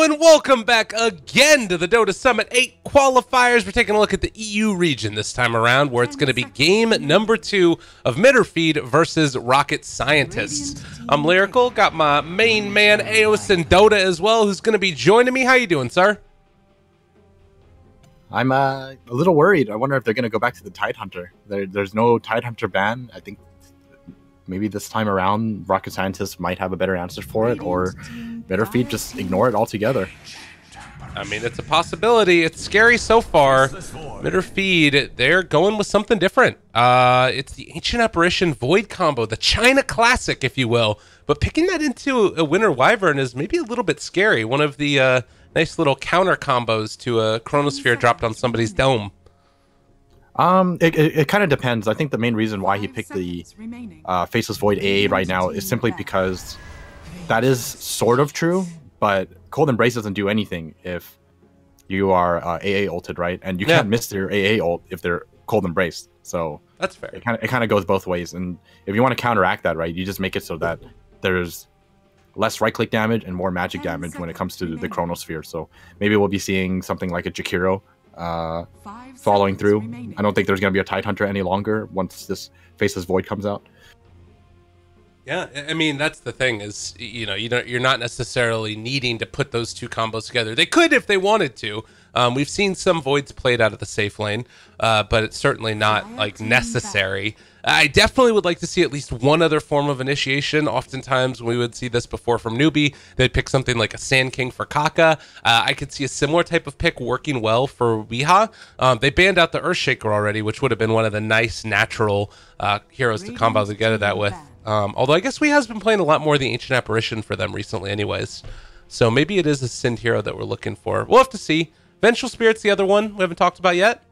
Hello and welcome back again to the Dota Summit 8 qualifiers. We're taking a look at the EU region this time around, where it's going to be game number 2 of Mitterfeed versus Rocket Scientists. I'm Lyrical, got my main man Eos and Dota as well, who's going to be joining me. How you doing, sir? I'm a little worried. I wonder if they're going to go back to the Tidehunter. There's no Tidehunter ban. I think maybe this time around Rocket Scientists might have a better answer for it, or Mitterfeed just ignore it altogether. I mean, it's a possibility. It's scary so far. Mitterfeed, they're going with something different. It's the Ancient Apparition Void combo, the China Classic, if you will. But picking that into a Winter Wyvern is maybe a little bit scary. One of the nice little counter combos to a Chronosphere dropped on somebody's dome. It kind of depends. I think the main reason why he picked the Faceless Void AA right now is simply because that is sort of true, but Cold Embrace doesn't do anything if you are AA ulted, right? And you can't miss your AA ult if they're Cold Embraced. So that's fair. It kind of goes both ways. And if you want to counteract that, right, you just make it so that there's less right-click damage and more magic damage when it comes to the Chronosphere. So maybe we'll be seeing something like a Jakiro following through. I don't think there's going to be a Tidehunter any longer once this Faceless Void comes out. Yeah, I mean, that's the thing is, you're not necessarily needing to put those two combos together. They could if they wanted to. We've seen some Voids played out of the safe lane, but it's certainly not like necessary. I definitely would like to see at least one other form of initiation. Oftentimes we would see this before from Newbie. They'd pick something like a Sand King for Kaka. I could see a similar type of pick working well for Weeha. They banned out the Earthshaker already, which would have been one of the nice natural heroes to combo together that with. Although I guess Weeha's been playing a lot more of the Ancient Apparition for them recently anyways. So maybe it is a Sind hero that we're looking for. We'll have to see. Vengeful Spirit's the other one we haven't talked about yet.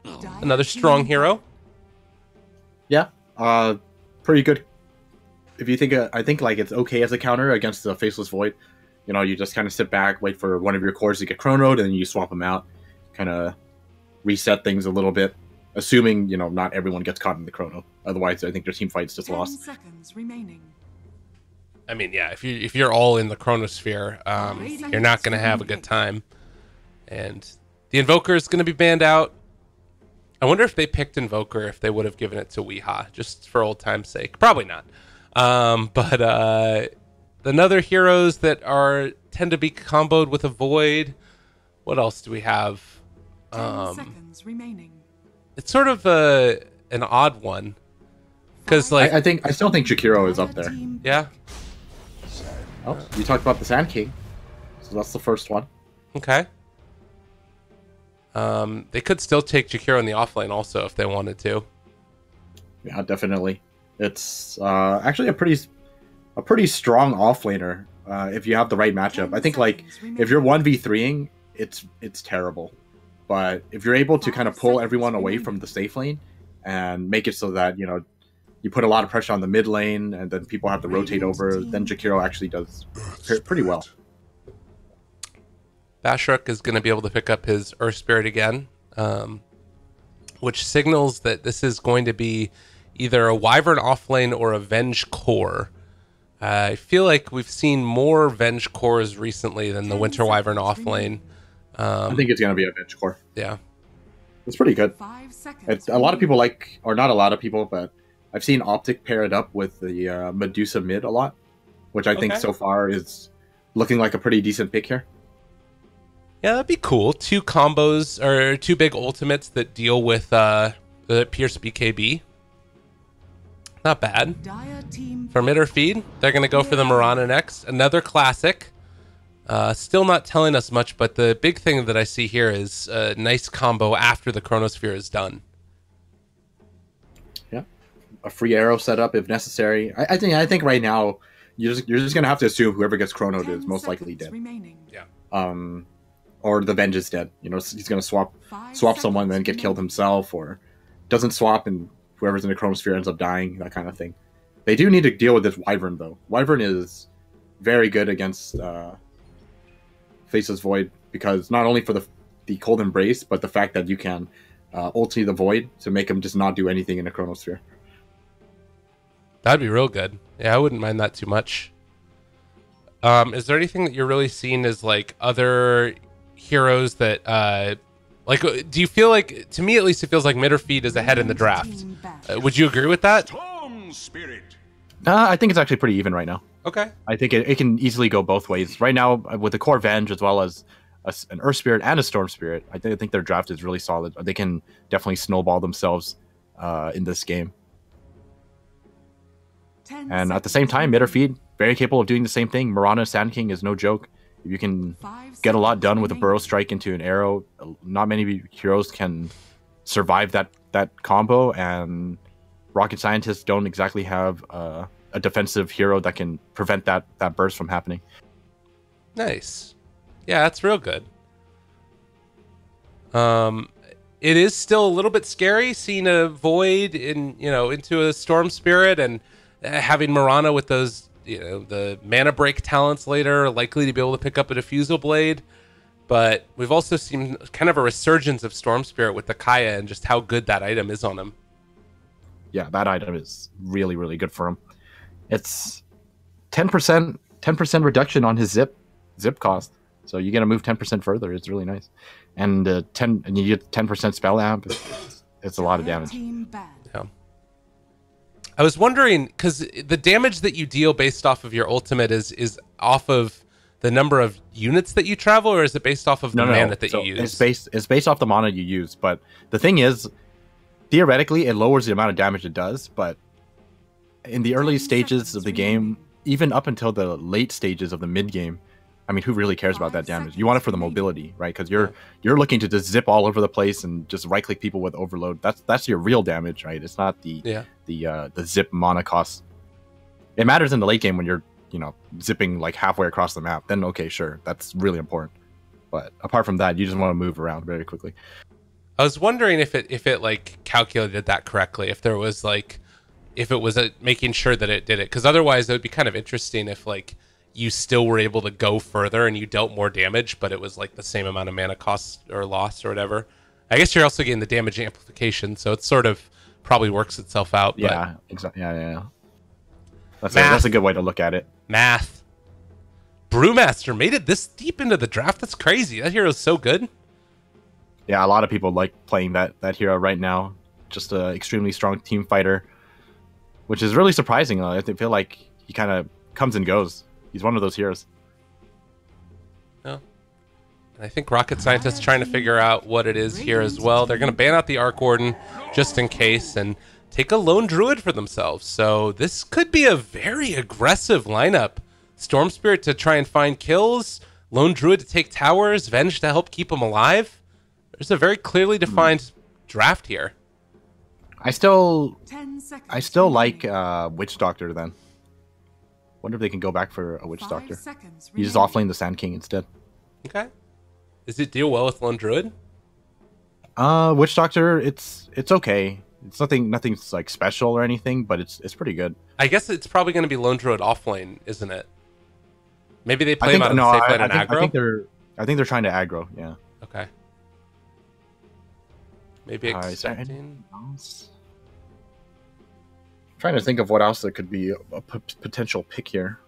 Another strong hero. Yeah. Pretty good. If you think, I think like it's okay as a counter against the Faceless Void. You know, you just kind of sit back, wait for one of your cores to get chronoed, and you swap them out. Kind of reset things a little bit, assuming not everyone gets caught in the chrono. Otherwise, I think their team fight's just lost. 10 seconds remaining. I mean, yeah, if you're all in the Chronosphere, you're not going to have a good time. And the Invoker is going to be banned out. I wonder if they picked Invoker, if they would have given it to Weeha, just for old time's sake. Probably not. But the other heroes that tend to be comboed with a Void. What else do we have? 10 seconds remaining. It's sort of an odd one. Because like I still think Jakiro is up there. Yeah. Oh, you talked about the Sand King, so that's the first one. Okay. They could still take Jakiro in the offlane also if they wanted to. Yeah, definitely. It's actually a pretty strong offlaner if you have the right matchup. I think like if you're 1v3ing, it's terrible. But if you're able to kind of pull everyone away from the safe lane and make it so that you put a lot of pressure on the mid lane and then people have to rotate over, then Jakiro actually does pretty well. Bashruk is going to be able to pick up his Earth Spirit again, which signals that this is going to be either a Wyvern offlane or a Venge core. I feel like we've seen more Venge cores recently than the Winter Wyvern offlane. I think it's going to be a Venge core. Yeah. It's pretty good. 5 seconds. A lot of people like, or not a lot of people, but I've seen Optic pair it up with the Medusa mid a lot, which I think so far is looking like a pretty decent pick here. Yeah, that'd be cool. 2 combos, or 2 big ultimates that deal with the Pierce BKB. Not bad. For Mitterfeed, they're going to go for the Mirana next. Another classic. Still not telling us much, but the big thing that I see here is a nice combo after the Chronosphere is done. Yeah. A free arrow setup if necessary. I think right now you're just going to have to assume whoever gets chronoed is most likely dead. Yeah. Or the Venge is dead. He's going to swap someone and then get killed himself, or doesn't swap and whoever's in the Chronosphere ends up dying, that kind of thing. They do need to deal with this Wyvern, though. Wyvern is very good against Faceless Void, because not only for the Cold Embrace, but the fact that you can ulti the Void to make him just not do anything in the Chronosphere. That'd be real good. Yeah, I wouldn't mind that too much. Is there anything that you're really seeing as like other heroes that like do you feel like, to me at least, it feels like Mitterfeed is ahead in the draft? Would you agree with that? Storm Spirit. I think it's actually pretty even right now. Okay. I think it can easily go both ways. Right now, with the core Venge as well as an Earth Spirit and a Storm Spirit, I think their draft is really solid. They can definitely snowball themselves in this game. And at the same time, Mitterfeed, very capable of doing the same thing. Mirana Sand King is no joke. If you can get a lot done with a Burrow Strike into an arrow, not many heroes can survive that combo, and Rocket Scientists don't exactly have a defensive hero that can prevent that burst from happening. Nice. Yeah, that's real good. It is still a little bit scary seeing a Void into a Storm Spirit, and having Mirana with those, the mana break talents later, likely to be able to pick up a Diffusal Blade. But we've also seen kind of a resurgence of Storm Spirit with the Kaya and just how good that item is on him. Yeah, that item is really, really good for him. It's 10% reduction on his zip cost. So you get to move 10% further. It's really nice. And and you get 10% spell amp. It's a lot of damage. Yeah. I was wondering, because the damage that you deal based off of your ultimate is off of the number of units that you travel, or is it based off of the mana that you use? It's based off the mana you use. But the thing is, theoretically, it lowers the amount of damage it does. But in the early stages of the game, even up until the late stages of the mid game, I mean, who really cares about that damage? You want it for the mobility, right? Because you're looking to just zip all over the place and just right click people with overload. That's your real damage, right? It's not the zip mana cost. It matters in the late game when you're zipping like halfway across the map. Then okay, sure, that's really important. But apart from that, you just want to move around very quickly. I was wondering if it like calculated that correctly. If there was like, if it was making sure that it did it, because otherwise it would be kind of interesting if like you still were able to go further and you dealt more damage, but it was like the same amount of mana cost or loss or whatever. I guess you're also getting the damage amplification, so it sort of probably works itself out. Yeah, exactly. Yeah. That's a good way to look at it. Math. Brewmaster made it this deep into the draft. That's crazy. That hero's so good. Yeah, a lot of people like playing that hero right now. Just an extremely strong team fighter, which is really surprising. I feel like he kind of comes and goes. He's one of those heroes. Yeah. And I think Rocket Scientists trying to figure out what it is here as well. They're going to ban out the Arc Warden just in case and take a lone Druid for themselves. So this could be a very aggressive lineup. Storm Spirit to try and find kills, lone Druid to take towers, Venge to help keep them alive. There's a very clearly defined draft here. I still like Witch Doctor then. Wonder if they can go back for a Witch Doctor. You just offlane the Sand King instead. Okay. Does it deal well with lone Druid? Witch Doctor, it's okay. It's nothing's like special or anything, but it's pretty good. I guess it's probably going to be lone Druid offlane, isn't it? Maybe they play him out of the safe lane and aggro? I think they're trying to aggro, yeah. Okay. Maybe expecting... Trying to think of what else there could be a potential pick here.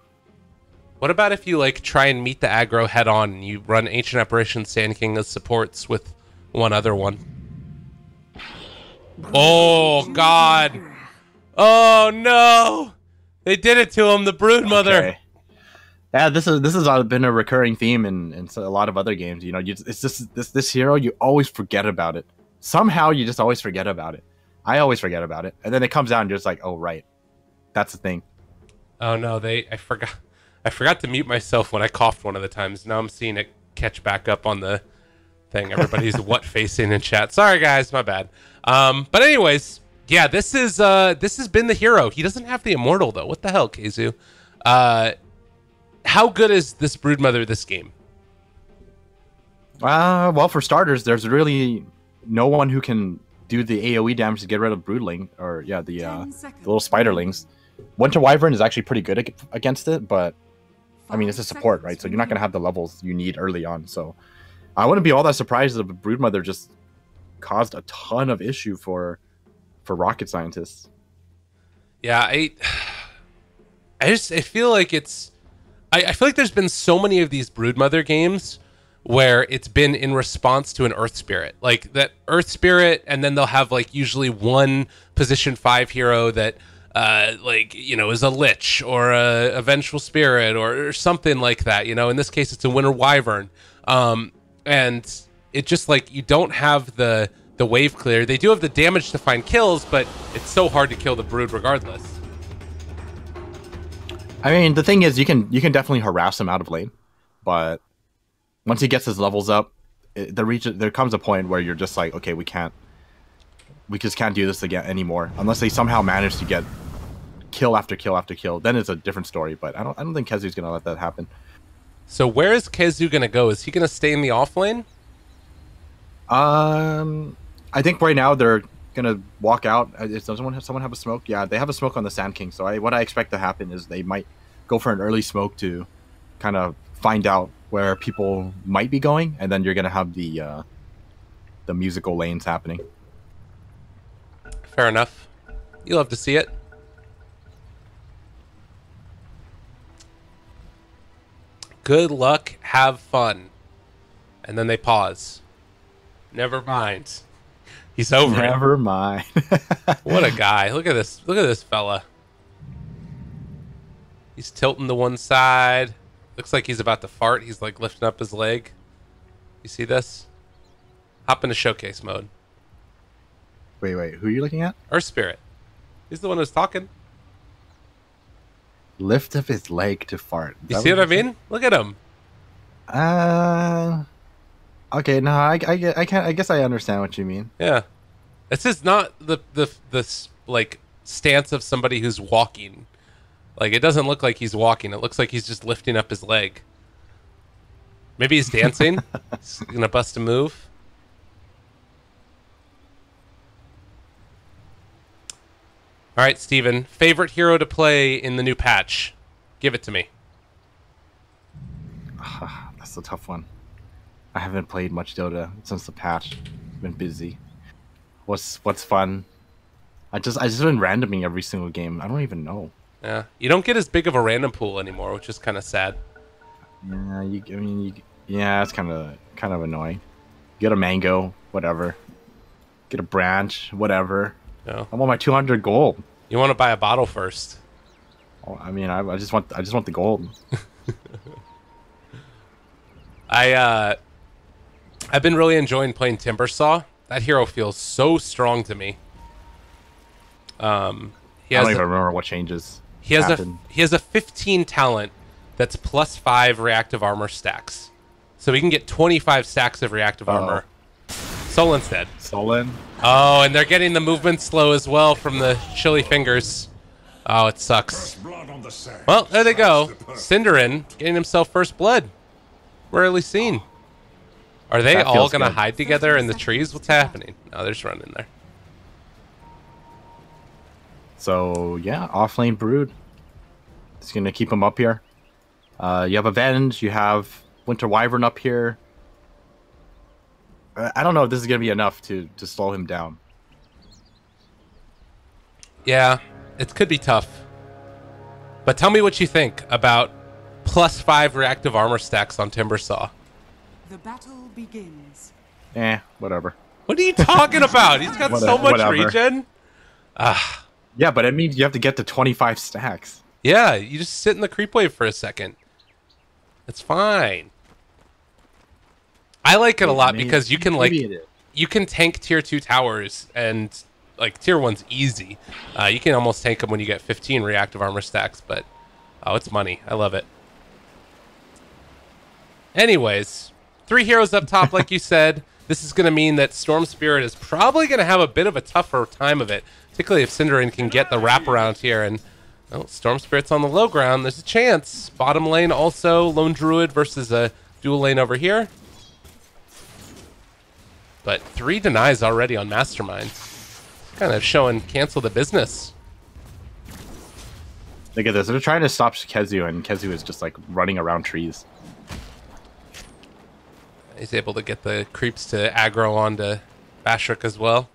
What about if you like try and meet the aggro head on and you run Ancient Apparition Sand King as supports with one other one? Oh God! Oh no! They did it to him, the Broodmother. Okay. Yeah, this has been a recurring theme in a lot of other games. It's just this hero, you always forget about it. Somehow you just always forget about it. I always forget about it, and then it comes out and you're just like, oh right, that's the thing. Oh no, I forgot to mute myself when I coughed one of the times. Now I'm seeing it catch back up on the thing. Everybody's what facing in chat. Sorry guys, my bad. But anyways, yeah, this has been the hero. He doesn't have the immortal though. What the hell, Keizu? How good is this Broodmother this game? Well, for starters, there's really no one who can do the AoE damage to get rid of Broodling, or the little Spiderlings. Winter Wyvern is actually pretty good against it, but I mean, it's a support, right? So you're not going to have the levels you need early on. So I wouldn't be all that surprised if Broodmother just caused a ton of issue for Rocket Scientists. Yeah, I feel like it's I feel like there's been so many of these Broodmother games where it's been in response to an Earth Spirit. Like that Earth Spirit, and then they'll have like usually one position 5 hero that like, you know, is a Lich or a Vengeful Spirit or something like that. You know, in this case, it's a Winter Wyvern. And it just like, you don't have the wave clear. They do have the damage to find kills, but it's so hard to kill the Brood regardless. I mean, the thing is, you can definitely harass him out of lane, but once he gets his levels up, there comes a point where you're just like, okay, we just can't do this again anymore unless they somehow manage to get kill after kill after kill. Then it's a different story. But I don't think Kezu's gonna let that happen. So where is Kezu gonna go? Is he gonna stay in the off lane? I think right now they're gonna walk out. Does someone have a smoke? Yeah, they have a smoke on the Sand King. So what I expect to happen is they might go for an early smoke to kind of find out where people might be going, and then you're gonna have the musical lanes happening. Fair enough. You'll have to see it. Good luck, have fun. And then they pause. Never mind. He's over it. Never mind. What a guy. Look at this. Look at this fella. He's tilting to one side. Looks like he's about to fart. He's like lifting up his leg. You see this? Hop into showcase mode. Wait, who are you looking at? Earth Spirit. He's the one who's talking. Lift up his leg to fart. You see what I mean? Look at him. Okay, no, I can't. I guess I understand what you mean. Yeah, it's just not the like stance of somebody who's walking. Like, it doesn't look like he's walking. It looks like he's just lifting up his leg. Maybe he's dancing. He's gonna bust a move. All right, Steven. Favorite hero to play in the new patch? Give it to me. That's a tough one. I haven't played much Dota since the patch. Been busy. What's fun? I just been randoming every single game. I don't even know. Yeah, you don't get as big of a random pool anymore, which is kind of sad. Yeah, yeah, it's kind of annoying. Get a mango, whatever. Get a branch, whatever. No. I want my 200 gold. You want to buy a bottle first. Oh, I mean, I just want the gold. I've been really enjoying playing Timbersaw. That hero feels so strong to me. I don't even remember what changes. He has a 15 talent that's +5 reactive armor stacks, so he can get 25 stacks of reactive armor. Solin's dead. Solin. Oh, and they're getting the movement slow as well from the chilly fingers. Oh, it sucks. Well, there they go. Cinderin getting himself first blood. Rarely seen. Are they all going to hide together in the trees? What's happening? No, they're just running there. So, yeah, offlane Brood. It's going to keep him up here. You have Avenge. You have Winter Wyvern up here. I don't know if this is going to be enough to slow him down. Yeah, it could be tough. But tell me what you think about +5 reactive armor stacks on Timbersaw. The battle begins. Whatever. What are you talking about? He's got so much regen. Yeah, but it means you have to get to 25 stacks. Yeah, you just sit in the creep wave for a second. It's fine. I like it a lot because you can you can tank tier 2 towers, and like tier 1's easy. You can almost tank them when you get 15 reactive armor stacks, but oh, it's money. I love it. Anyways, 3 heroes up top, like you said. This is going to mean that Storm Spirit is probably going to have a bit of a tougher time of it, particularly if Cinderin can get the wraparound here. And well, Storm Spirit's on the low ground. There's a chance. Bottom lane also, Lone Druid versus a dual lane over here. But 3 denies already on Mastermind. Kind of showing cancel the business. Look at this. They're trying to stop Kezu, and Kezu is just like running around trees. He's able to get the creeps to aggro onto Bashrik as well.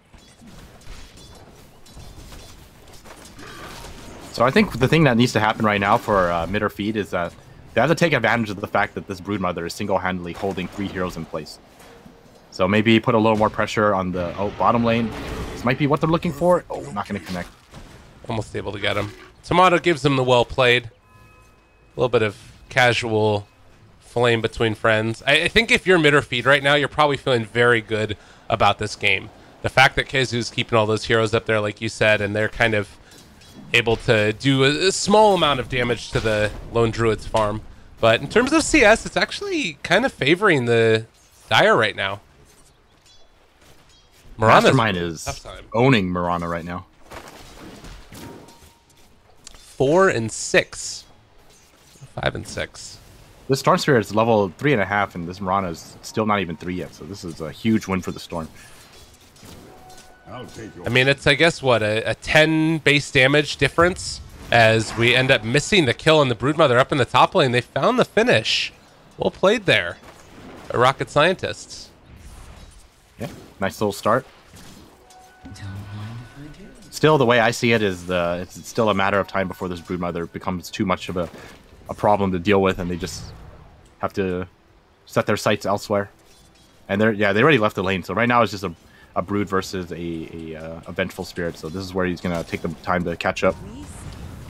So I think the thing that needs to happen right now for mid or feed is that they have to take advantage of the fact that this Broodmother is single-handedly holding 3 heroes in place. So maybe put a little more pressure on the bottom lane. This might be what they're looking for. Oh, not going to connect. Almost able to get him. Tomato gives him the well played. A little bit of casual flame between friends. I think if you're mid or feed right now, you're probably feeling very good about this game. The fact that Kezu's keeping all those heroes up there, like you said, and they're kind of able to do a small amount of damage to the Lone Druid's farm. But in terms of CS, it's actually kind of favoring the Dire right now. Mastermind is owning Mirana right now. 4 and 6. 5 and 6. This Storm Spirit is level 3.5, and this Mirana is still not even 3 yet, so this is a huge win for the Storm. I mean, it's, I guess, what, a 10 base damage difference as we end up missing the kill on the Broodmother up in the top lane. They found the finish. Well played there by Rocket Scientists. Yeah, nice little start. Still, the way I see it is it's still a matter of time before this Broodmother becomes too much of a problem to deal with, and they just have to set their sights elsewhere. And they already left the lane, so right now it's just a Brood versus a Vengeful Spirit, so this is where he's going to take the time to catch up.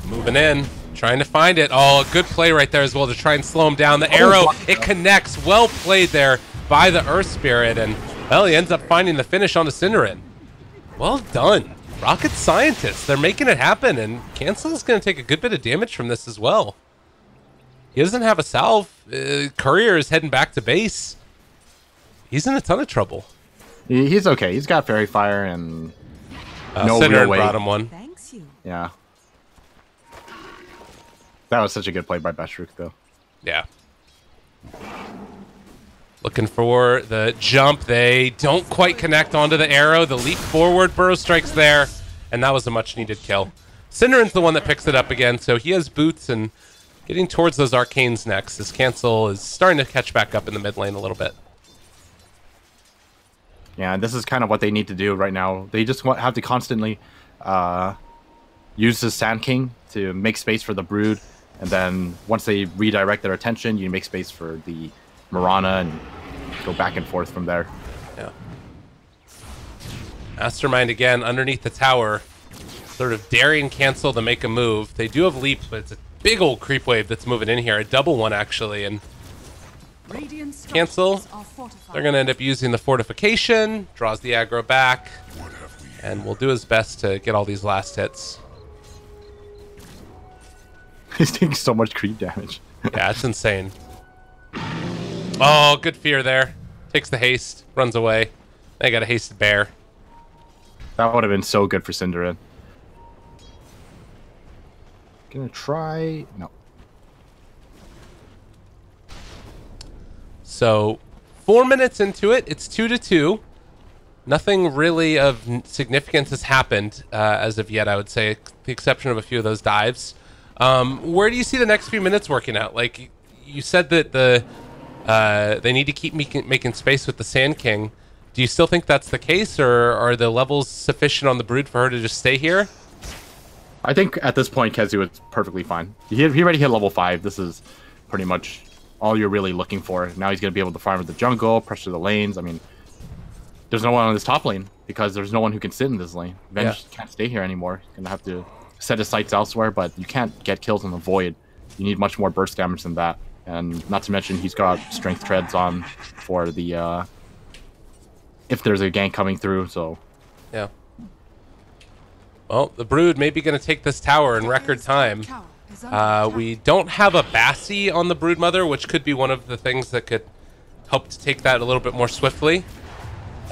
Moving in, trying to find it. Oh, a good play right there as well to try and slow him down. The arrow, it connects. Well played there by the Earth Spirit, and, well, he ends up finding the finish on the Cinderin. Well done. Rocket Scientists, they're making it happen, and Cancel's going to take a good bit of damage from this as well. He doesn't have a salve. Courier is heading back to base. He's in a ton of trouble. He's okay. He's got Fairy Fire and no real way. Brought him one. Thanks you. Yeah. That was such a good play by Bashrook, though. Yeah. Looking for the jump. They don't quite connect onto the arrow. The leap forward, Burrow strikes there, and that was a much-needed kill. Cinderin's the one that picks it up again, so he has boots and getting towards those arcanes next. This Cancel is starting to catch back up in the mid lane a little bit. Yeah, and this is kind of what they need to do right now. They just have to constantly use the Sand King to make space for the Brood, and then once they redirect their attention, you make space for the Mirana and go back and forth from there. Yeah. Mastermind again underneath the tower, sort of daring Cancel to make a move. They do have leap, but it's a big old creep wave that's moving in here, a double one actually, and Cancel, they're going to end up using the fortification, draws the aggro back, and will do his best to get all these last hits. He's taking so much creep damage. Yeah, it's insane. Oh, good fear there. Takes the haste, runs away. They got a hasted bear. That would have been so good for Cinderin. Gonna try... No. So, 4 minutes into it, it's 2-2. Nothing really of significance has happened as of yet, I would say, with the exception of a few of those dives. Where do you see the next few minutes working out? Like, you said that they need to keep making space with the Sand King. Do you still think that's the case, or are the levels sufficient on the Brood for her to just stay here? I think at this point, Kezu is perfectly fine. He already hit level 5. This is pretty much all you're really looking for. Now he's going to be able to farm with the jungle, pressure the lanes. I mean, there's no one on this top lane because there's no one who can sit in this lane. Venge can't stay here anymore. He's going to have to set his sights elsewhere, but you can't get kills in the Void. You need much more burst damage than that. And not to mention, he's got Strength Treads on for the... if there's a gank coming through, so... Yeah. Well, the Brood may be going to take this tower in record time. We don't have a Bassi on the Broodmother, which could be one of the things that could help to take that a little bit more swiftly.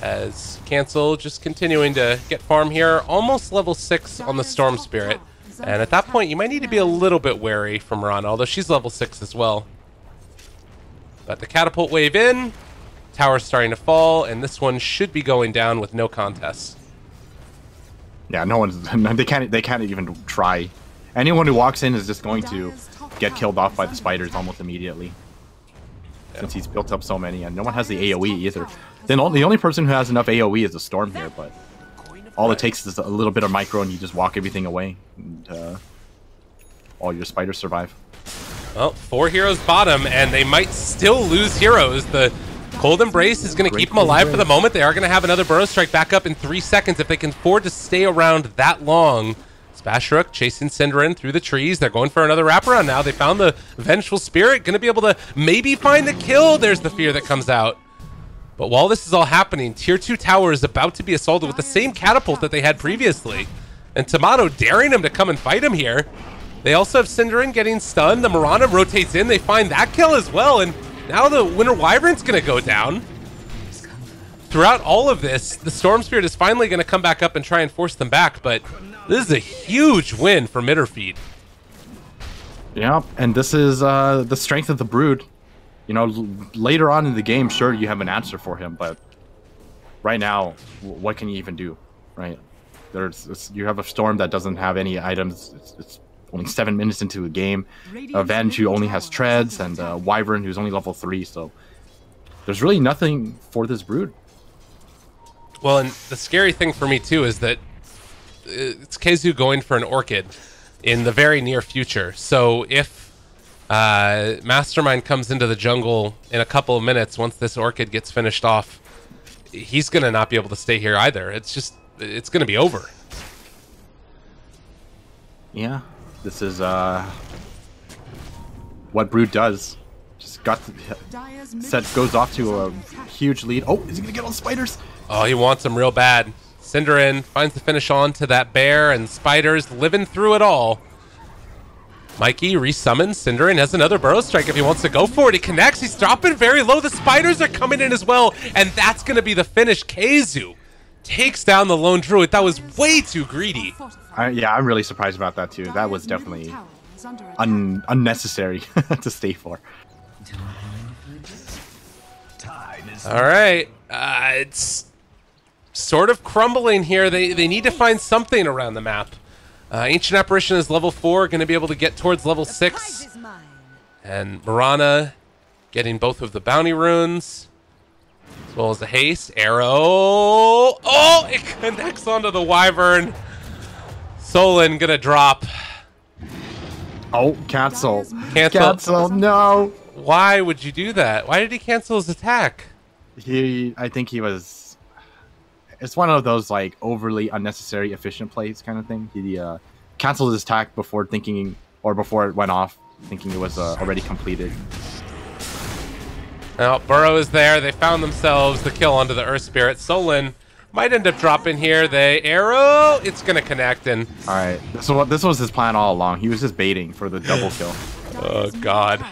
As Cancel just continuing to get farm here, almost level 6 on the Storm Spirit. And at that point, you might need to be a little bit wary from Mirana, although she's level 6 as well. But the Catapult wave in, tower's starting to fall, and this one should be going down with no contest. Yeah, no one's... They can't even try. Anyone who walks in is just going to get killed off by the spiders almost immediately. Yeah. Since he's built up so many, and no one has the AoE either. Then the only person who has enough AoE is the Storm here, but all it takes is a little bit of micro and you just walk everything away. And all your spiders survive. Well, 4 heroes bottom, and they might still lose heroes. The Cold Embrace is going to keep them alive for the moment. They are going to have another Burrow Strike back up in 3 seconds if they can afford to stay around that long. Spashruk chasing Cinderin through the trees. They're going for another wraparound now. They found the Vengeful Spirit. Going to be able to maybe find the kill. There's the fear that comes out. But while this is all happening, Tier 2 Tower is about to be assaulted with the same catapult that they had previously. And Tomato daring him to come and fight him here. They also have Cinderin getting stunned. The Mirana rotates in. They find that kill as well. And now the Winter Wyvern's going to go down. Throughout all of this, the Storm Spirit is finally going to come back up and try and force them back. But this is a huge win for Mitterfeed. Yeah, and this is the strength of the Brood. You know, later on in the game, sure, you have an answer for him. But right now, what can you even do, right? You have a Storm that doesn't have any items. It's only 7 minutes into the game. Avenge, who only has treads, and Wyvern, who's only level 3. So there's really nothing for this Brood. Well, and the scary thing for me too is that it's Keizu going for an Orchid in the very near future. So if Mastermind comes into the jungle in a couple of minutes, once this Orchid gets finished off, he's gonna not be able to stay here either. It's gonna be over. Yeah. This is what Brood does. Just goes off to a huge lead. Oh, is he gonna get all the spiders? Oh, he wants them real bad. Cinderin finds the finish on to that bear, and spiders living through it all. Mikey resummons. Cinderin has another Burrow Strike if he wants to go for it. He connects. He's dropping very low. The spiders are coming in as well, and that's going to be the finish. Keizu takes down the Lone Druid. That was way too greedy. Yeah, I'm really surprised about that too. That was definitely unnecessary to stay for. All right, it's sort of crumbling here. They need to find something around the map. Ancient Apparition is level 4, going to be able to get towards level 6. And Mirana getting both of the bounty runes, as well as the haste. Arrow. Oh, it connects onto the Wyvern. Solon gonna drop. Oh, cancel. Cancel. No. Why would you do that? Why did he cancel his attack? I think he was. It's one of those like overly unnecessary efficient plays kind of thing. He canceled his attack before thinking, or before it went off, thinking it was already completed. Now Burrow is there. They found themselves the kill onto the Earth Spirit. Solon might end up dropping here. They arrow. It's gonna connect, and all right. This was his plan all along. He was just baiting for the double kill. Oh God.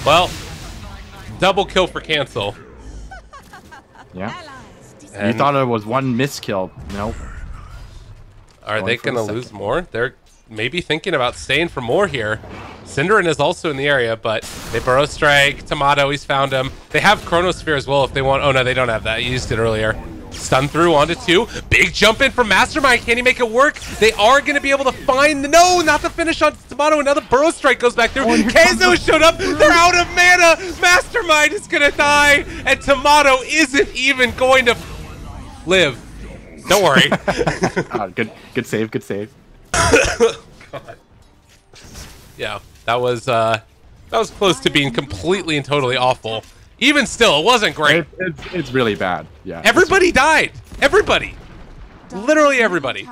Well, double kill for cancel. Yeah. And you thought it was one miskill. Nope. Are they gonna lose more? They're maybe thinking about staying for more here. Cinderin is also in the area, but they Burrow Strike. Tomato, he's found him. They have Chronosphere as well if they want. Oh no, they don't have that. You used it earlier. Stun through onto 2. Big jump in from Mastermind. Can he make it work? They are going to be able to find... No, not the finish on Tomato. Another Burrow Strike goes back through. Keizo showed up. They're out of mana. Mastermind is going to die. And Tomato isn't even going to live. Don't worry. Good save. Good save. God. Yeah, that was close to being completely and totally awful. Even still, it wasn't great. It's really bad. Yeah. Everybody died. Everybody. Literally everybody.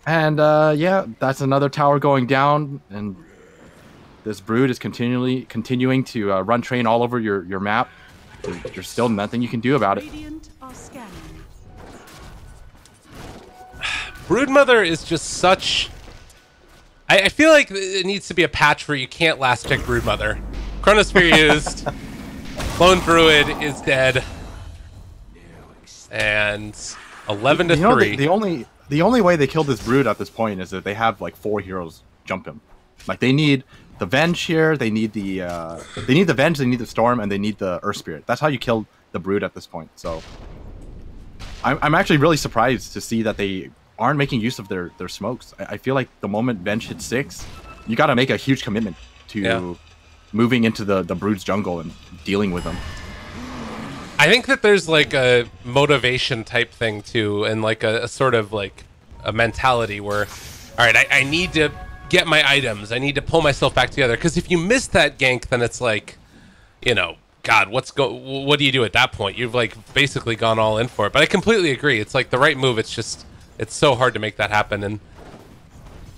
And yeah, that's another tower going down, and this Brood is continuing to run train all over your map. There's still nothing you can do about it. Broodmother is just such... I feel like it needs to be a patch where you can't last pick Broodmother. Chronosphere used. Lone Druid is dead. And 11 to 3. The only way they kill this Brood at this point is that they have like 4 heroes jump him. Like they need the Venge here, they need the Venge, they need the Storm, and they need the Earth Spirit. That's how you kill the Brood at this point. So I'm actually really surprised to see that they aren't making use of their smokes. I feel like the moment Venge hits 6, you got to make a huge commitment to moving into the Brood's jungle and dealing with them. I think that there's like a motivation type thing too, and like a sort of like a mentality where, all right, I need to get my items. I need to pull myself back together. Because if you miss that gank, then it's like, you know, God, what do you do at that point? You've like basically gone all in for it. But I completely agree. It's like the right move. It's just, it's so hard to make that happen. And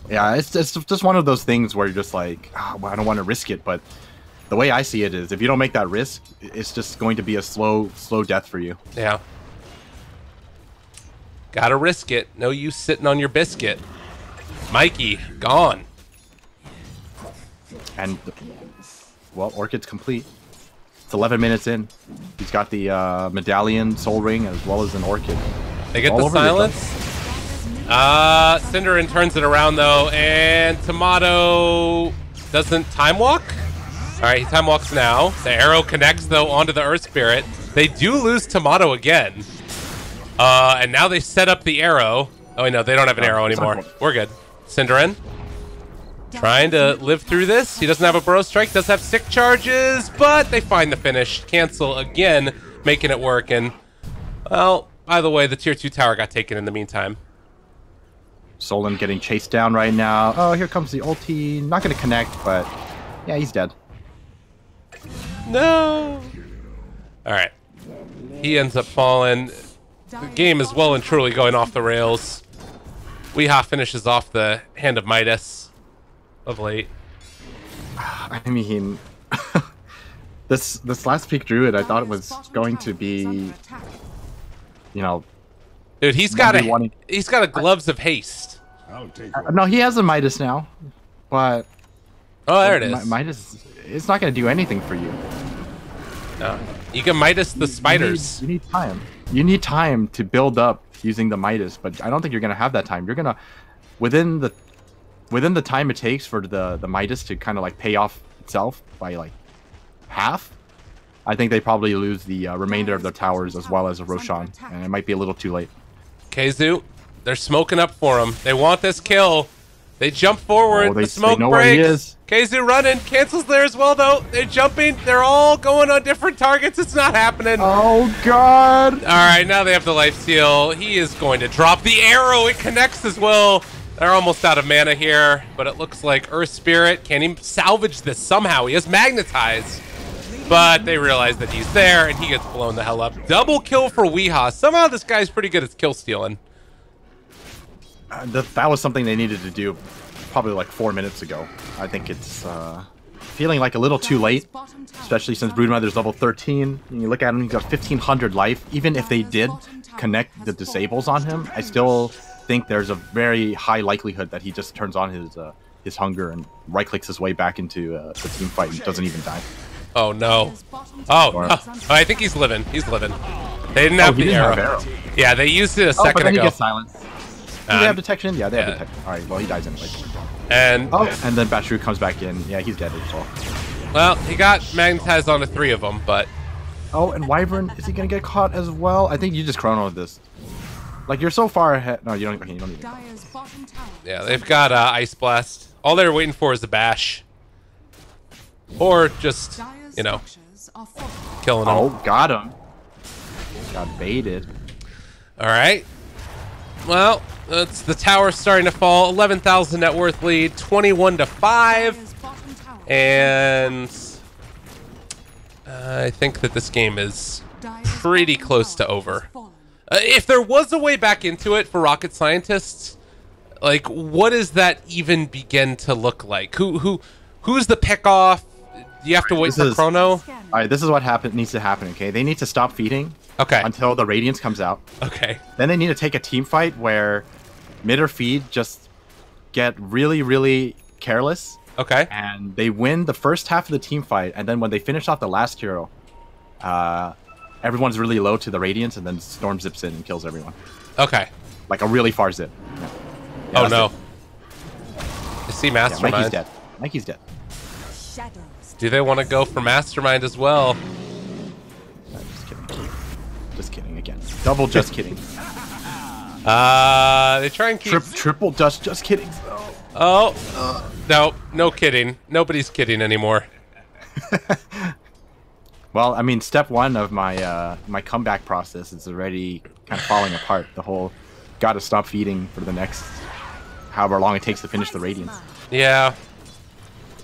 yeah, it's just one of those things where you're just like, oh, well, I don't want to risk it. But the way I see it is, if you don't make that risk, it's just going to be a slow death for you. Yeah. Gotta risk it. No use sitting on your biscuit. Mikey, gone. And, well, Orchid's complete. It's 11 minutes in. He's got the medallion, soul ring, as well as an Orchid. They get the silence. Cinderin turns it around, though, and Tomato doesn't time walk? All right, he time walks now. The arrow connects, though, onto the Earth Spirit. They do lose Tomato again. And now they set up the arrow. Oh, wait, no, they don't have an arrow anymore. We're good. Cinderin trying to live through this. He doesn't have a Burrow Strike, does have sick charges, but they find the finish. Cancel again, making it work. And, well, by the way, the Tier 2 tower got taken in the meantime. Solon getting chased down right now. Oh, here comes the ulti. Not going to connect, but yeah, he's dead. No. All right. He ends up falling. The game is well and truly going off the rails. Weeha finishes off the Hand of Midas of late. I mean, this last peak druid, I thought it was going to be, you know, dude, he's got a gloves of haste. No, he has a Midas now, but oh, there it is. Midas, it's not going to do anything for you. No, you can Midas the spiders. You need time. You need time to build up using the Midas, but I don't think you're going to have that time. You're going to, within the time it takes for the Midas to kind of like pay off itself by like half, I think they probably lose the remainder of their towers as well as a Roshan, and it might be a little too late. Keizu, they're smoking up for him. They want this kill. They jump forward. The smoke know breaks. where he is. Keizu running. Cancels there as well, though. They're jumping. They're all going on different targets. It's not happening. Oh, God. All right, now they have the life steal. He is going to drop the arrow. It connects as well. They're almost out of mana here, but it looks like Earth Spirit can he salvage this somehow. He has Magnetize, but they realize that he's there, and he gets blown the hell up. Double kill for Weeha. Somehow this guy's pretty good at kill stealing. That was something they needed to do probably like 4 minutes ago. I think it's feeling like a little too late, especially since Broodmother's level 13. And you look at him, he's got 1,500 life. Even if they did connect the disables on him, I still think there's a very high likelihood that he just turns on his hunger and right-clicks his way back into the team fight and doesn't even die. Oh, no. Oh, no. I think he's living. He's living. They didn't have the arrow. Yeah, they used it a second but then ago. He gets silenced. Do they have detection? Yeah, they have detection. Alright, well, he dies anyway. And then Bashu comes back in. Yeah, he's dead as well. Well, he got magnetized onto 3 of them, but... Oh, and Wyvern, is he going to get caught as well? I think you just chronoed this. Like, you're so far ahead. No, you don't even. Yeah, they've got Ice Blast. All they're waiting for is a bash. Or just, you know, killing them. Oh, got him. Got baited. Alright. Well, it's the tower starting to fall. 11,000 net worth lead, 21-5. And I think that this game is pretty close to over. If there was a way back into it for rocket scientists, like, what does that even begin to look like? Who's the pick off? Do you have to wait for Chrono? All right, this is what needs to happen. Okay, they need to stop feeding. Okay. Until the Radiance comes out. Okay. Then they need to take a team fight where mid or feed just get really, really careless. Okay. And they win the first half of the team fight, and then when they finish off the last hero, everyone's really low to the Radiance, and then Storm zips in and kills everyone. Okay. Like a really far zip. Yeah. Yeah, oh no. I see Mastermind. Yeah, Mikey's dead. Mikey's dead. Do they want to go for Mastermind as well? No, just kidding. Just kidding again. Double just kidding. They try and keep... Triple just kidding. Oh. No, no kidding. Nobody's kidding anymore. Well, I mean, step one of my my comeback process is already kind of falling apart. The whole gotta stop feeding for the next however long it takes to finish the Radiance. Yeah.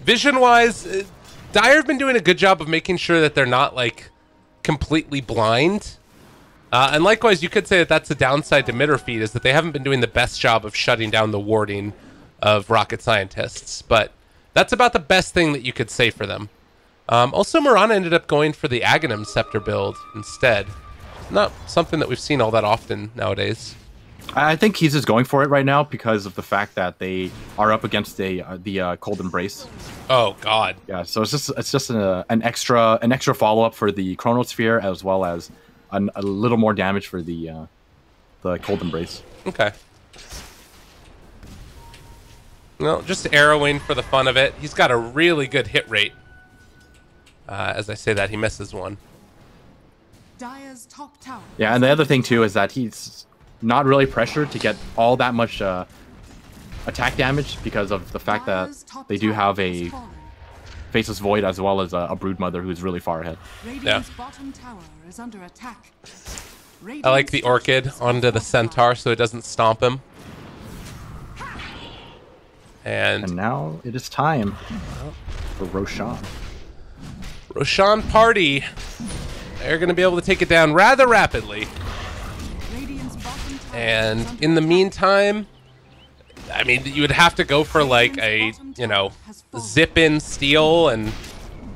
Vision-wise, Dire have been doing a good job of making sure that they're not, like, completely blind. And likewise, you could say that that's a downside to Mitter Feed, is that they haven't been doing the best job of shutting down the warding of rocket scientists. But that's about the best thing that you could say for them. Also, Mirana ended up going for the Aghanim Scepter build instead. Not something that we've seen all that often nowadays. I think he's just going for it right now because of the fact that they are up against the Cold Embrace. Oh God. Yeah, so it's just an extra follow up for the Chronosphere, as well as a little more damage for the Cold Embrace. Okay. Well, just arrowing for the fun of it. He's got a really good hit rate. As I say that, he misses one. Dire's top tower. Yeah, and the other thing too is that he's not really pressured to get all that much attack damage because of the fact that they do have a Faceless Void as well as a Broodmother who's really far ahead. Radiant's bottom tower is under attack. I like the Orchid onto the Centaur so it doesn't stomp him. And now it is time for Roshan. Roshan party. They're going to be able to take it down rather rapidly. And in the meantime, I mean, you would have to go for like a, you know, zip-in steal and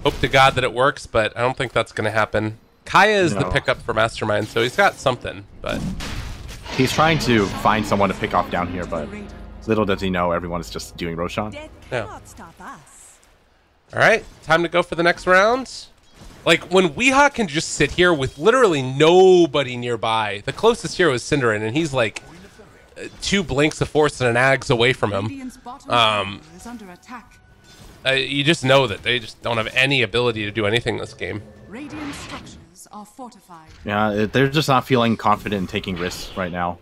hope to God that it works, but I don't think that's going to happen. Kaya is the pickup for Mastermind, so he's got something, but... He's trying to find someone to pick off down here, but little does he know everyone is just doing Roshan. Yeah. All right, time to go for the next round. Like, when Weehaw can just sit here with literally nobody nearby, the closest hero is Cinderin, and he's like 2 blinks of force and an Ags away from him. You just know that they just don't have any ability to do anything in this game. Radiant structures are fortified. Yeah, they're just not feeling confident in taking risks right now.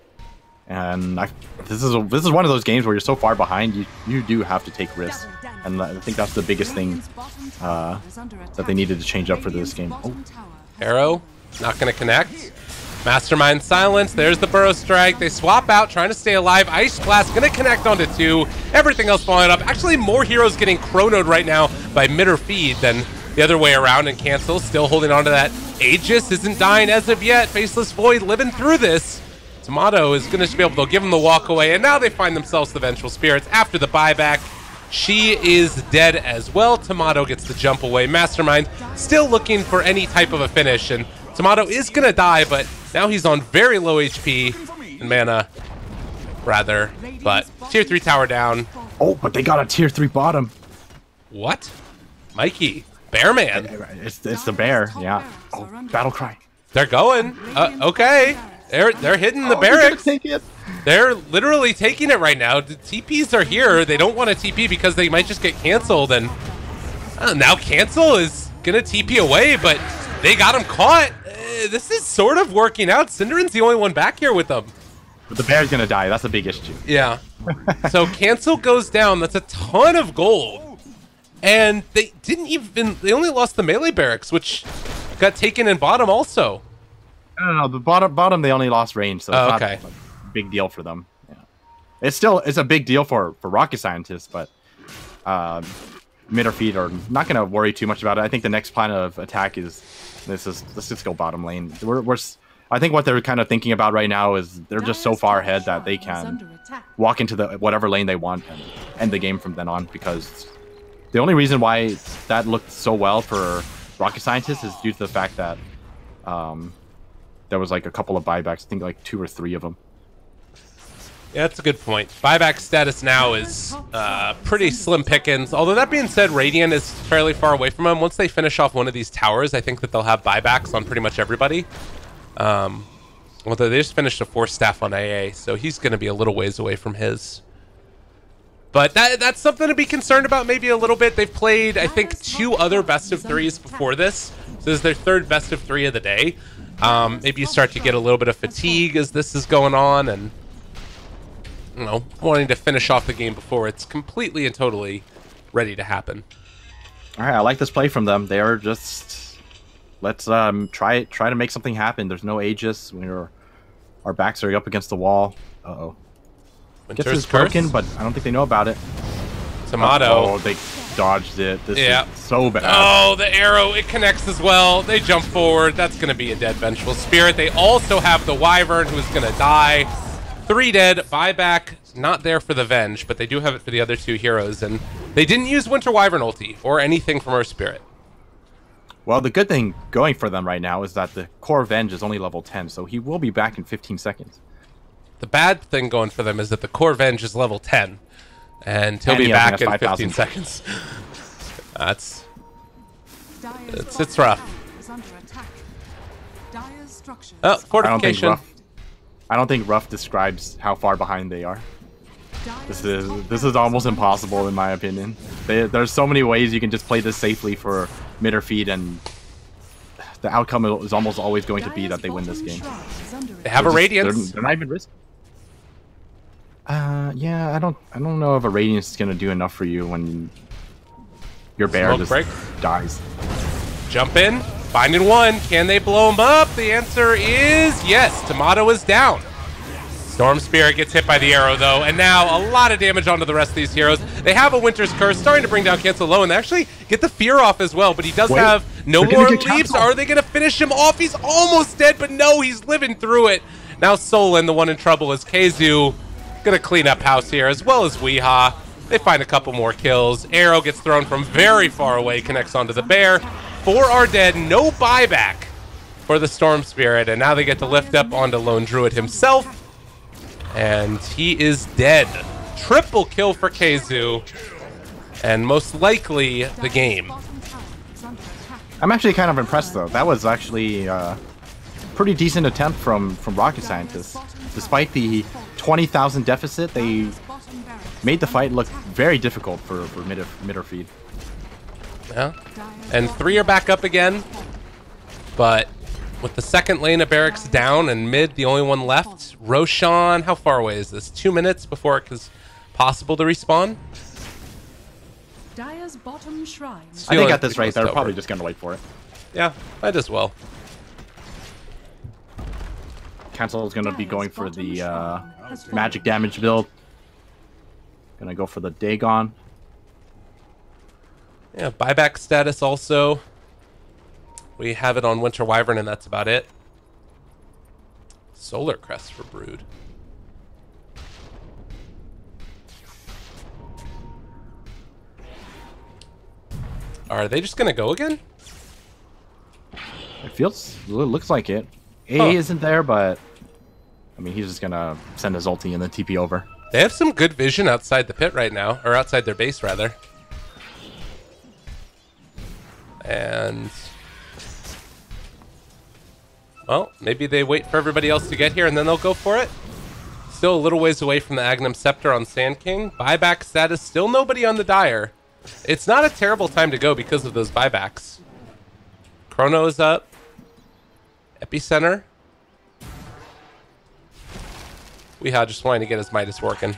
And this is one of those games where you're so far behind, you do have to take risks. And I think that's the biggest thing that they needed to change up for this game. Oh. Arrow, not going to connect. Mastermind silence. There's the Burrow Strike. They swap out, trying to stay alive. Ice Blast going to connect onto 2. Everything else falling up. Actually, more heroes getting chronoed right now by Mitter Feed than the other way around, and Cancel still holding on to that. Aegis isn't dying as of yet. Faceless Void living through this. Tomato is going to be able to give him the walk away, and now they find themselves the Vengeful Spirits after the buyback. She is dead as well. Tomato gets the jump away. Mastermind still looking for any type of a finish, and Tomato is going to die, but now he's on very low HP and mana, rather. But tier 3 tower down. Oh, but they got a tier 3 bottom. What? Mikey, Bear Man. It's the bear, yeah. Oh, battle cry. They're going. Okay. They're hitting the barracks. Take it. They're literally taking it right now. The TPs are here. They don't want to TP because they might just get canceled. And now Cancel is going to TP away, but they got him caught. This is sort of working out. Cinderin's the only one back here with them. But the bear's going to die. That's a big issue. Yeah. So Cancel goes down. That's a ton of gold. And they they only lost the melee barracks, which got taken in bottom also. No, the bottom they only lost range, so it's not a big deal for them. Yeah. It's a big deal for rocket scientists, but Mid or Feed are not going to worry too much about it. I think the next plan of attack is let's just go bottom lane. I think what they're kind of thinking about right now is they're just so far ahead that they can walk into the whatever lane they want and end the game from then on, because the only reason why that looked so well for rocket scientists is due to the fact that there was like a couple of buybacks, I think like 2 or 3 of them. Yeah, that's a good point. Buyback status now is pretty slim pickings. Although that being said, Radiant is fairly far away from them. Once they finish off one of these towers, I think that they'll have buybacks on pretty much everybody. Although they just finished a 4-staff on AA, so he's going to be a little ways away from his. But that's something to be concerned about maybe a little bit. They've played, I think, 2 other best of 3s before this. So this is their 3rd best of 3 of the day. Maybe you start to get a little bit of fatigue as this is going on, and you know, wanting to finish off the game before it's completely and totally ready to happen. All right, I like this play from them. They are just let's try to make something happen. There's no Aegis. Our backs are up against the wall. Uh-oh. Guess Winter's it's broken, Curse. but I don't think they know about it. Tomato. Oh, they dodged it. This is so bad. Oh, the arrow, it connects as well. They jump forward. That's going to be a dead Vengeful Spirit. They also have the Wyvern, who's going to die. 3 dead. Buyback, not there for the Venge, but they do have it for the other 2 heroes. And they didn't use Winter Wyvern ulti or anything from Earth Spirit. Well, the good thing going for them right now is that the core Venge is only level 10, so he will be back in 15 seconds. The bad thing going for them is that the core Venge is level 10. And he'll be back in 15 seconds. That's... It's rough. Oh, fortification. I don't think rough describes how far behind they are. This is almost impossible in my opinion. There's so many ways you can just play this safely for mid or feed, and the outcome is almost always going to be that they win this game. They have a Radiance. They're not even risking. Yeah, I don't know if a Radiance is gonna do enough for you when your bear just dies. Jump in, finding one. Can they blow him up? The answer is yes. Tomato is down. Storm Spirit gets hit by the arrow though, and now a lot of damage onto the rest of these heroes. They have a Winter's Curse, starting to bring down Cancel Low, and they actually get the fear off as well, but he does have no more leaps. Are they gonna finish him off? He's almost dead, but no, he's living through it. Now Solon, the one in trouble, is Keizu. Gonna clean up house here, as well as Weehaw. They find a couple more kills. Arrow gets thrown from very far away, connects onto the bear. 4 are dead, no buyback for the Storm Spirit, and now they get to lift up onto Lone Druid himself. And he is dead. Triple kill for Keizu, and most likely the game. I'm actually kind of impressed though. That was actually a pretty decent attempt from Rocket Scientists. Despite the 20,000 deficit, they made the fight look very difficult for mid or feed. Yeah, and 3 are back up again, but with the second lane of barracks down and mid the only one left, Roshan, how far away is this? 2 minutes before it is possible to respawn? Dire's bottom shrine. I think at this rate, they're probably just going to wait for it. Yeah, might as well. Cancel is going to be going for the magic damage build. Going to go for the Dagon. Yeah, buyback status also. We have it on Winter Wyvern, and that's about it. Solar Crest for Brood. Are they just going to go again? It looks like it. A isn't there, but I mean, he's just going to send his ulti and then TP over. They have some good vision outside the pit right now, or outside their base, rather. And... well, maybe they wait for everybody else to get here and then they'll go for it. Still a little ways away from the Agnum Scepter on Sand King. Buyback status, still nobody on the Dire. It's not a terrible time to go because of those buybacks. Chrono is up. Epicenter. Weehaw just wanting to get his Midas working.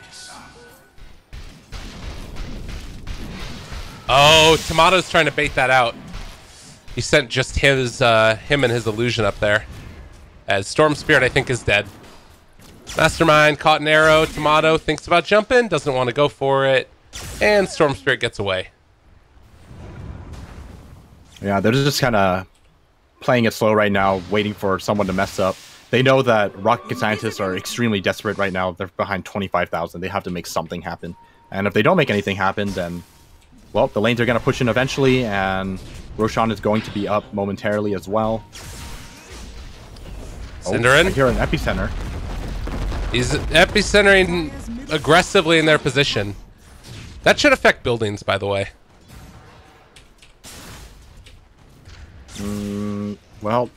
Oh, Tomato's trying to bait that out. He sent just his him and his illusion up there. As Storm Spirit, I think, is dead. Mastermind caught an arrow. Tomato thinks about jumping, doesn't want to go for it, and Storm Spirit gets away. Yeah, they're just kind of playing it slow right now, waiting for someone to mess up. They know that Rocket Scientists are extremely desperate right now. They're behind 25,000. They have to make something happen. And if they don't make anything happen, then, well, the lanes are going to push in eventually, and Roshan is going to be up momentarily as well. Cinderin. I hear an Epicenter. He's epicentering aggressively in their position. That should affect buildings, by the way. Well,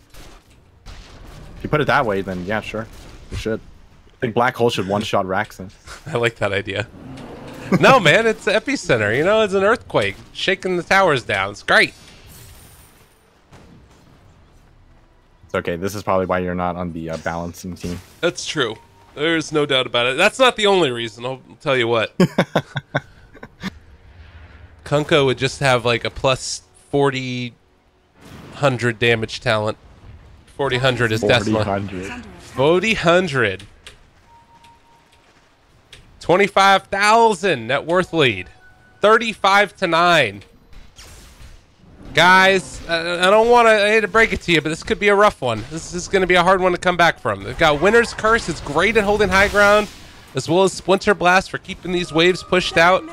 if you put it that way, then yeah, sure. It should. I think Black Hole should one-shot Raxon. I like that idea. No, man, it's epicenter. You know, it's an earthquake. Shaking the towers down. It's great. It's okay. This is probably why you're not on the balancing team. That's true. There's no doubt about it. That's not the only reason. I'll tell you what. Kunko would just have like a plus 4,000 damage talent. 4,000 is decimal. 4,000. 4,000. 25,000 net worth lead. 35-9. Guys, I hate to break it to you, but this could be a rough one. This is going to be a hard one to come back from. They've got Winner's Curse. It's great at holding high ground, as well as Splinter Blast for keeping these waves pushed out.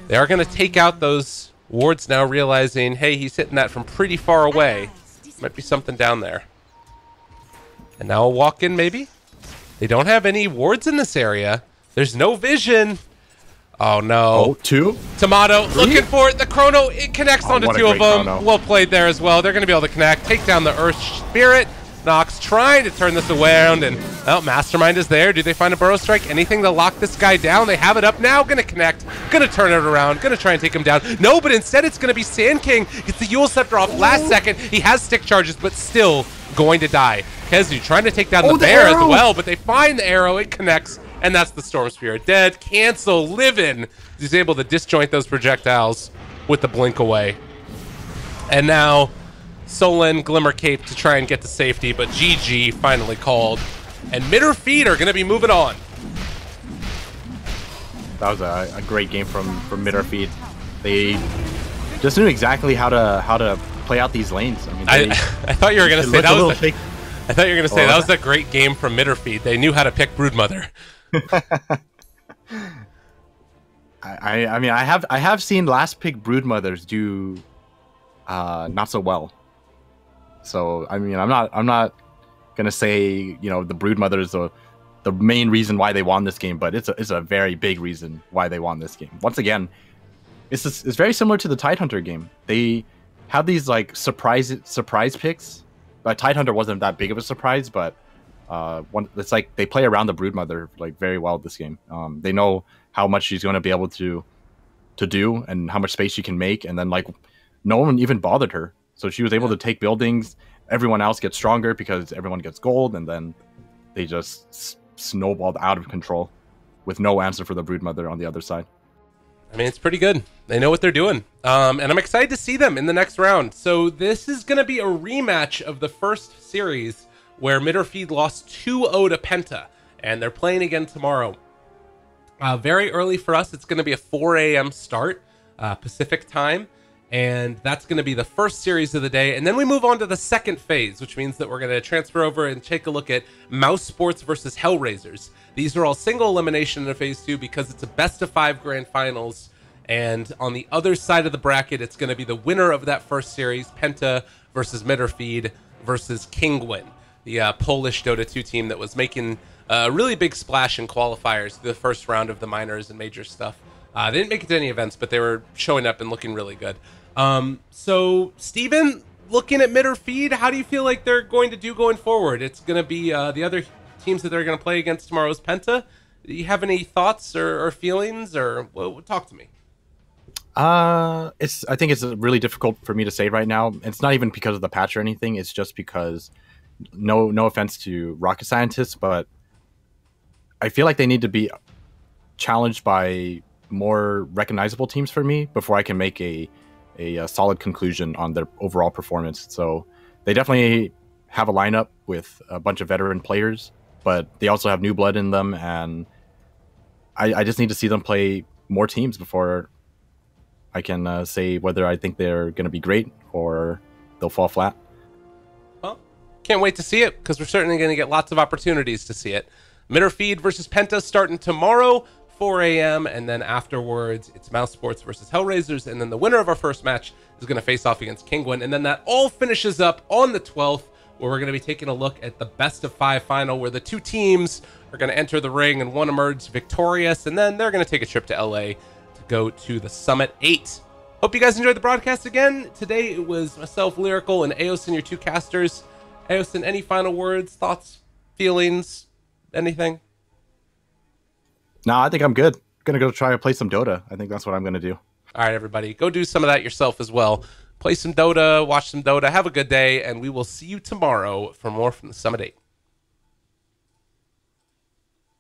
They are going to take out those wards now, realizing, hey, he's hitting that from pretty far away. Might be something down there. And now a walk-in, maybe? They don't have any wards in this area. There's no vision. Oh, no. Oh, 2? Tomato looking for it. The Chrono, it connects onto 2 of them. Chrono. Well played there as well. They're going to be able to connect. Take down the Earth Spirit. Nox trying to turn this around, and Mastermind is there. Do they find a Burrow Strike? Anything to lock this guy down? They have it up now. Going to connect. Going to turn it around. Going to try and take him down. No, but instead it's going to be Sand King. Gets the Yule Scepter off last second. He has stick charges, but still going to die. Kezu trying to take down the bear as well, but they find the arrow. It connects, and that's the Storm Spirit. Dead. Cancel. Living. He's able to disjoint those projectiles with the blink away. And now Solon, Glimmer Cape to try and get to safety, but GG finally called. And Mitter Feed are going to be moving on. That was a great game from Mitter Feed. They just knew exactly how to play out these lanes. I mean, I thought you were going to say that was I thought you were going to say that was a great game from Mitter Feed. They knew how to pick Broodmother. I mean, I have seen last pick Broodmothers do not so well. So I mean, I'm not gonna say, you know, the Broodmother is the main reason why they won this game, but it's a very big reason why they won this game. Once again, it's very similar to the Tidehunter game. They have these like surprise picks. Tidehunter wasn't that big of a surprise, but it's like they play around the Broodmother like very well this game. They know how much she's going to be able to do and how much space she can make, and then like no one even bothered her. So she was able to take buildings. Everyone else gets stronger because everyone gets gold, and then they just snowballed out of control with no answer for the Broodmother on the other side. I mean, it's pretty good. They know what they're doing. And I'm excited to see them in the next round. So this is going to be a rematch of the first series where Mitterfeed lost 2-0 to Penta, and they're playing again tomorrow. Very early for us. It's going to be a 4 a.m. start, Pacific time. And that's going to be the first series of the day. And then we move on to the second phase, which means that we're going to transfer over and take a look at Mouse Sports versus Hellraisers. These are all single elimination in Phase 2 because it's a best-of-5 grand finals. And on the other side of the bracket, it's going to be the winner of that first series, Penta versus Mitterfeed versus Kingwin, the Polish Dota 2 team that was making a really big splash in qualifiers through the first round of the minors and major stuff. They didn't make it to any events, but they were showing up and looking really good. So, Steven, looking at Mitterfeed, how do you feel like they're going to do going forward? It's going to be the other teams that they're going to play against tomorrow's Penta. Do you have any thoughts or feelings, or talk to me? I think it's really difficult for me to say right now. It's not even because of the patch or anything. It's just because, no offense to rocket scientists, but I feel like they need to be challenged by more recognizable teams for me before I can make a solid conclusion on their overall performance. So they definitely have a lineup with a bunch of veteran players, but they also have new blood in them, and I just need to see them play more teams before I can say whether I think they're going to be great or they'll fall flat. Well, can't wait to see it, because we're certainly going to get lots of opportunities to see it. Mitterfeed versus Penta starting tomorrow, 4 a.m. and then afterwards it's Mouse Sports versus Hellraisers, and then the winner of our first match is going to face off against Kingwin, and then that all finishes up on the 12th, where we're going to be taking a look at the best-of-5 final, where the two teams are going to enter the ring and one emerges victorious, and then they're going to take a trip to LA to go to the Summit 8. Hope you guys enjoyed the broadcast again. Today it was myself, Lyrical, and Aosin, your two casters. Aosin, any final words, thoughts, feelings, anything? No, I think I'm good. Gonna go try to play some Dota. I think that's what I'm gonna do. All right, everybody, go do some of that yourself as well. Play some Dota, watch some Dota, have a good day, and we will see you tomorrow for more from the Summit 8.